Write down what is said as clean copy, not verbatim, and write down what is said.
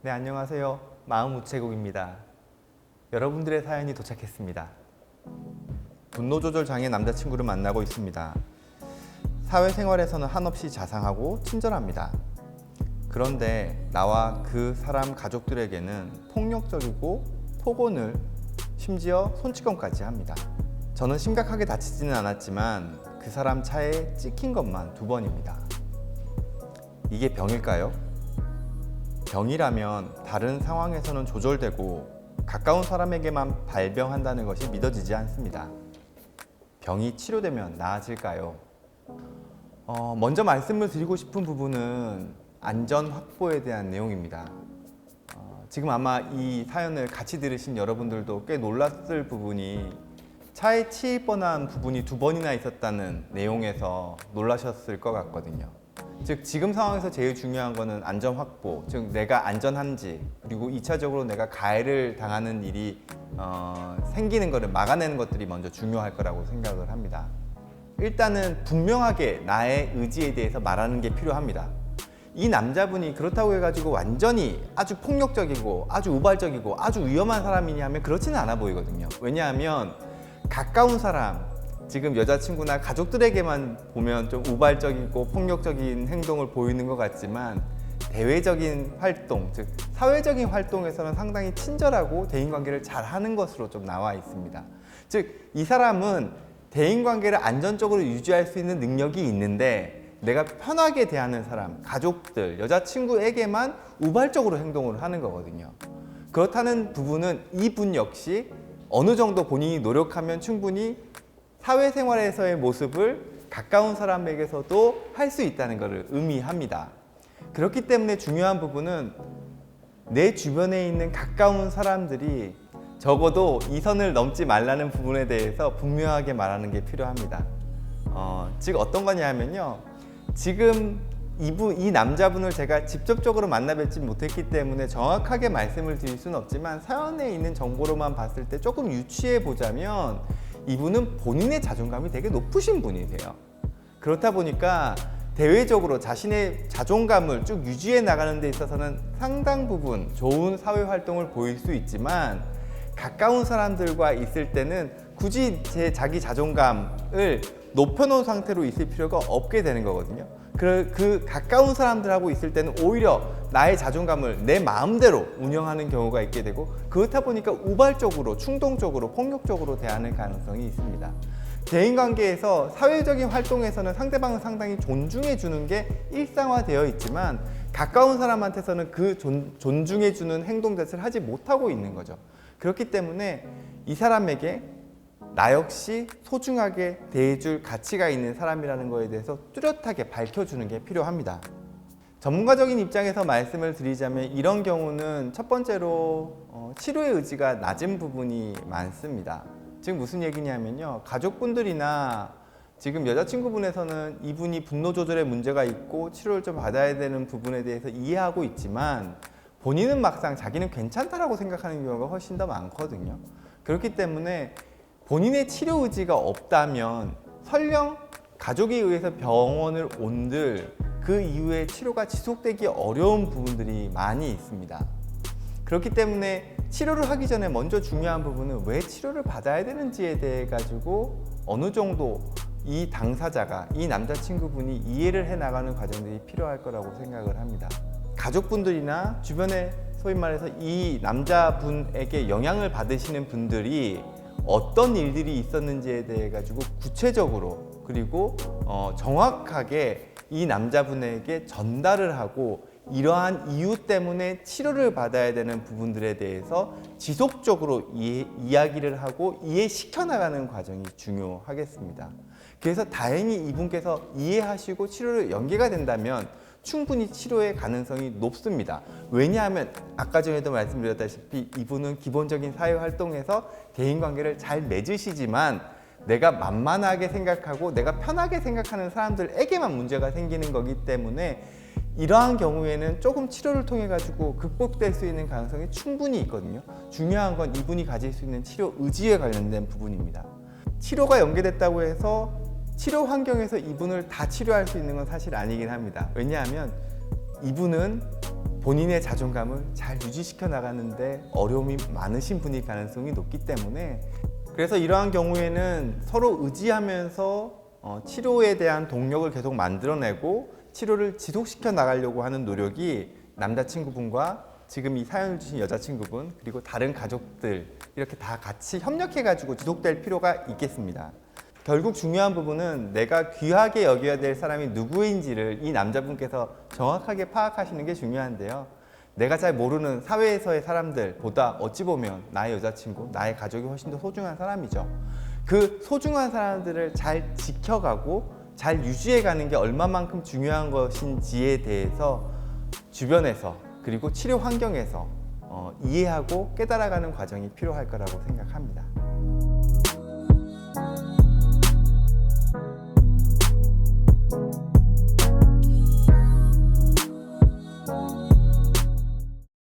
네, 안녕하세요. 마음우체국입니다. 여러분들의 사연이 도착했습니다. 분노조절 장애 남자친구를 만나고 있습니다. 사회생활에서는 한없이 자상하고 친절합니다. 그런데 나와 그 사람 가족들에게는 폭력적이고 폭언을, 심지어 손찌검까지 합니다. 저는 심각하게 다치지는 않았지만 그 사람 차에 찍힌 것만 2번입니다. 이게 병일까요? 병이라면 다른 상황에서는 조절되고 가까운 사람에게만 발병한다는 것이 믿어지지 않습니다. 병이 치료되면 나아질까요? 먼저 말씀을 드리고 싶은 부분은 안전 확보에 대한 내용입니다. 지금 아마 이 사연을 같이 들으신 여러분들도 꽤 놀랐을 부분이 차에 치일 뻔한 부분이 2번이나 있었다는 내용에서 놀라셨을 것 같거든요. 즉 지금 상황에서 제일 중요한 거는 안전 확보, 즉 내가 안전한지, 그리고 2차적으로 내가 가해를 당하는 일이 생기는 것을 막아내는 것들이 먼저 중요할 거라고 생각을 합니다. 일단은 분명하게 나의 의지에 대해서 말하는 게 필요합니다. 이 남자분이 그렇다고 해가지고 완전히 아주 폭력적이고 아주 우발적이고 아주 위험한 사람이냐 하면 그렇지는 않아 보이거든요. 왜냐하면 가까운 사람, 지금 여자친구나 가족들에게만 보면 좀 우발적이고 폭력적인 행동을 보이는 것 같지만 대외적인 활동, 즉 사회적인 활동에서는 상당히 친절하고 대인관계를 잘하는 것으로 좀 나와 있습니다. 즉 이 사람은 대인관계를 안전적으로 유지할 수 있는 능력이 있는데 내가 편하게 대하는 사람, 가족들, 여자친구에게만 우발적으로 행동을 하는 거거든요. 그렇다는 부분은 이분 역시 어느 정도 본인이 노력하면 충분히 사회생활에서의 모습을 가까운 사람에게서도 할 수 있다는 것을 의미합니다. 그렇기 때문에 중요한 부분은 내 주변에 있는 가까운 사람들이 적어도 이 선을 넘지 말라는 부분에 대해서 분명하게 말하는 게 필요합니다. 즉 어떤 거냐면요, 지금 이 남자분을 제가 직접적으로 만나 뵙지 못했기 때문에 정확하게 말씀을 드릴 수는 없지만 사연에 있는 정보로만 봤을 때 조금 유추해 보자면 이분은 본인의 자존감이 되게 높으신 분이세요. 그렇다 보니까 대외적으로 자신의 자존감을 쭉 유지해 나가는 데 있어서는 상당 부분 좋은 사회 활동을 보일 수 있지만 가까운 사람들과 있을 때는 굳이 자기 자존감을 높여놓은 상태로 있을 필요가 없게 되는 거거든요. 그 가까운 사람들하고 있을 때는 오히려 나의 자존감을 내 마음대로 운영하는 경우가 있게 되고, 그렇다 보니까 우발적으로, 충동적으로, 폭력적으로 대하는 가능성이 있습니다. 대인관계에서 사회적인 활동에서는 상대방을 상당히 존중해 주는 게 일상화되어 있지만 가까운 사람한테서는 그 존중해 주는 행동 자체를 하지 못하고 있는 거죠. 그렇기 때문에 이 사람에게 나 역시 소중하게 대해줄 가치가 있는 사람이라는 것에 대해서 뚜렷하게 밝혀주는 게 필요합니다. 전문가적인 입장에서 말씀을 드리자면 이런 경우는 첫 번째로 치료의 의지가 낮은 부분이 많습니다. 즉 무슨 얘기냐면요, 가족분들이나 지금 여자친구분에서는 이분이 분노 조절에 문제가 있고 치료를 좀 받아야 되는 부분에 대해서 이해하고 있지만 본인은 막상 자기는 괜찮다라고 생각하는 경우가 훨씬 더 많거든요. 그렇기 때문에 본인의 치료 의지가 없다면 설령 가족에 의해서 병원을 온들 그 이후에 치료가 지속되기 어려운 부분들이 많이 있습니다. 그렇기 때문에 치료를 하기 전에 먼저 중요한 부분은 왜 치료를 받아야 되는지에 대해 가지고 어느 정도 이 당사자가, 이 남자친구분이 이해를 해 나가는 과정들이 필요할 거라고 생각을 합니다. 가족분들이나 주변에 소위 말해서 이 남자분에게 영향을 받으시는 분들이 어떤 일들이 있었는지에 대해 가지고 구체적으로 그리고 정확하게 이 남자분에게 전달을 하고 이러한 이유 때문에 치료를 받아야 되는 부분들에 대해서 지속적으로 이야기를 하고 이해시켜 나가는 과정이 중요하겠습니다. 그래서 다행히 이분께서 이해하시고 치료를 연계가 된다면 충분히 치료의 가능성이 높습니다. 왜냐하면 아까 전에도 말씀드렸다시피 이분은 기본적인 사회활동에서 대인관계를 잘 맺으시지만 내가 만만하게 생각하고 내가 편하게 생각하는 사람들에게만 문제가 생기는 거기 때문에 이러한 경우에는 조금 치료를 통해 가지고 극복될 수 있는 가능성이 충분히 있거든요. 중요한 건 이분이 가질 수 있는 치료 의지에 관련된 부분입니다. 치료가 연계됐다고 해서 치료 환경에서 이분을 다 치료할 수 있는 건 사실 아니긴 합니다. 왜냐하면 이분은 본인의 자존감을 잘 유지시켜 나가는데 어려움이 많으신 분일 가능성이 높기 때문에, 그래서 이러한 경우에는 서로 의지하면서 치료에 대한 동력을 계속 만들어내고 치료를 지속시켜 나가려고 하는 노력이 남자친구분과 지금 이 사연을 주신 여자친구분 그리고 다른 가족들 이렇게 다 같이 협력해 가지고 지속될 필요가 있겠습니다. 결국 중요한 부분은 내가 귀하게 여겨야 될 사람이 누구인지를 이 남자분께서 정확하게 파악하시는 게 중요한데요. 내가 잘 모르는 사회에서의 사람들보다 어찌 보면 나의 여자친구, 나의 가족이 훨씬 더 소중한 사람이죠. 그 소중한 사람들을 잘 지켜가고 잘 유지해가는 게 얼마만큼 중요한 것인지에 대해서 주변에서 그리고 치료 환경에서 이해하고 깨달아가는 과정이 필요할 거라고 생각합니다.